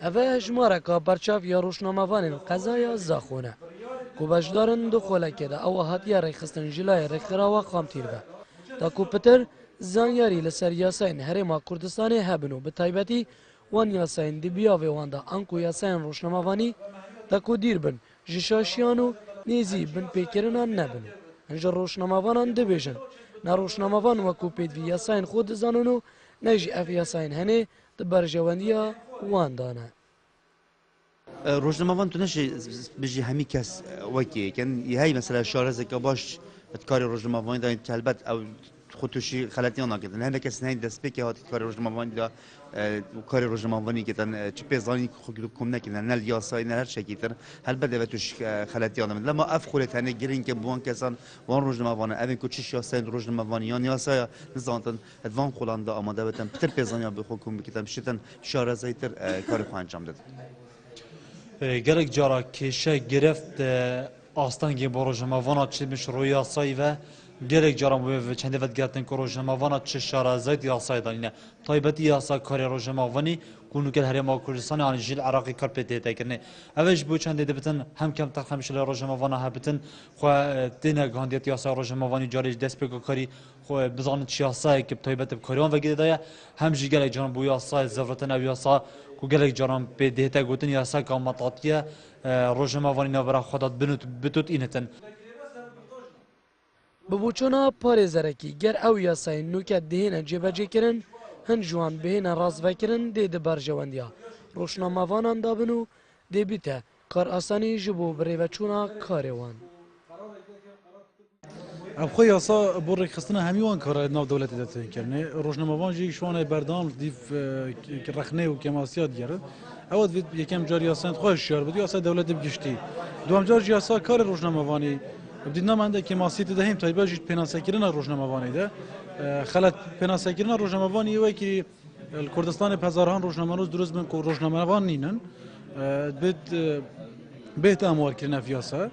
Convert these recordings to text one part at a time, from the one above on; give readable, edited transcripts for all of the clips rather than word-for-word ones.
اوه جمارکا برچاو یا روشنامه‌وان قضایا زاخونه کو بجدارن دو خولکه ده او هاتیا ریخستن جلای ریخرا و خامتیر به تا کو پتر زانیاری لسر یاسین هرما کردستان هبنو به تایبتی وان یاسین دی بیا و واندا انکو یاسین روشنامه‌وانی تا کو دیر بن جشاشیانو نیزی بن پیکرنا نبن انجا روشنامه‌وانان دبیجن نه روشنامه‌وان و کو پید وی یاسین خود زانونو نجی اف یاسین هنه دبرجواندیا وان دانه روزنامه‌وان تو نشی بجی همی کس وکی کن یه مثلا شارزه که باش کار روزنامه‌وانی دارن کلبت او خودشی خلطی آن کردن هنر کس نه دست پی که هات کار روزنامه‌وانی دا کار روزنامه‌وانی کردن چه پیزانی خود کم نکردن نه لیاسای نه هر شکی تر هل بده و توش خلطی آن لما اف خلط هنر گرین که بوان کسان وان روزنامه‌وان اوین کوچی شاسین روزنامه‌وانیان یاسای نزانتن ادوان خلان دا آماده بتن پتر پیزانی به حکومت کردن شتن شارزه تر کار خو انجام داد گلک جارا کشه گرفت آستانگی با روزنامه‌وان چه میش روی یاسایی و گلک جارا و چند وقت گرفتن که روزنامه‌وان چه شارزایت یاسای دانینه تایبتی یاسا کار روزنامه‌وانی کنو که هرما کردستان آن جیل عراقی کار پیدا کنه اوش بو چند بتن هم کم تقسیم شل روزنامه‌وان ها بتن خو دینه گاندیت یاسا روزنامه‌وانی جاری دست به کاری خو بزانت یاسای که تایبت کاریان و گیده هم جی گلک جارا بو یاسای زفرتن او یاسا کو گلک جاران به دهتا گوتن یاسا کاماتاتیه روزنامه‌وانی نبرا خودت بتوت اینتن ببوچونا پارێزەرەکی گەر ئەو یاسای نوکە دهێنە جێبەجێکردن هەن جوان بهێنە ڕازڤەکردن دێ دەبەرژەوەندیە ڕۆژنامەوانان دابن و دێبیتە کار ئاسانی ji بۆ birêveçûna karê wan اب خو یاسا بو رخصتنا همیوان کار ناو دولتی دادن کرنه روزنامه‌وان جی شوانه بردام دیف رخنه و کماسیات گرد اول یکم جاری یاسا خوش شار بود یاسا دولت بگشتی دوام جار یاسا کار روزنامه‌وانی بدینا منده کماسیت دهیم تایبه جیت پناسکرین روزنامه‌وانی ده خلط پناسکرین روزنامه‌وانی و کی کردستان پزاران روزنامه روز درست من روزنامه‌وان نینن بهت اموال کرنا فیاسا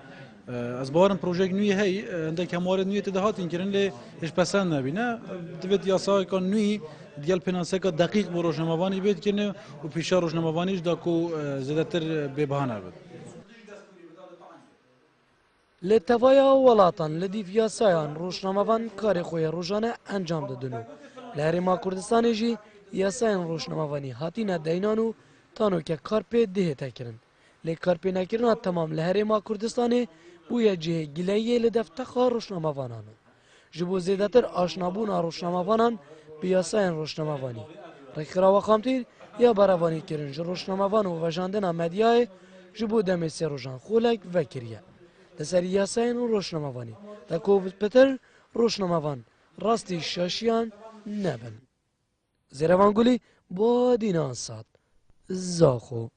از بارم پروژه نوی هی عندك هموارد نوی تدهات اینکرین لی هیچ پسند نبینه دوید یاسا کن نوی دیال پناسکا دقیق بو روزنامه‌وانی بید کنه و پیشا روزنامه‌وانیش دا کو زیادتر ببهانه بود لە تەڤایە وڵاتان لە دیڤ یاسایان ڕۆژنامەوان کارێ خۆی ڕۆژانە ئەنجام دەدن و لە هەرێما کوردستانێژی یاسایان ڕۆژنامەوانی هاتینە دەینان و تانۆکە کار پێ دێتەکردن لێ کارپێنەکردنا تەمام لە هەرێما کوردستانê بووە جێ گیلەیە لە دەفتەخا ڕۆژنامەوانان و ji bo zêdetir aşnabûna rûşnamavanan bi yasayên rûşnamavanî rêkirawa xamtîr ya beravanîkirin ji rûşnamavan û vejandina medyayê ji bo demê sê rojan xolek vekiriye لەسەر یاسایên û rûşnamavanî te ku pitir rûşnamavan rastî şaşiyan nebin Zêrevangulî Bodînan Sat Zaxo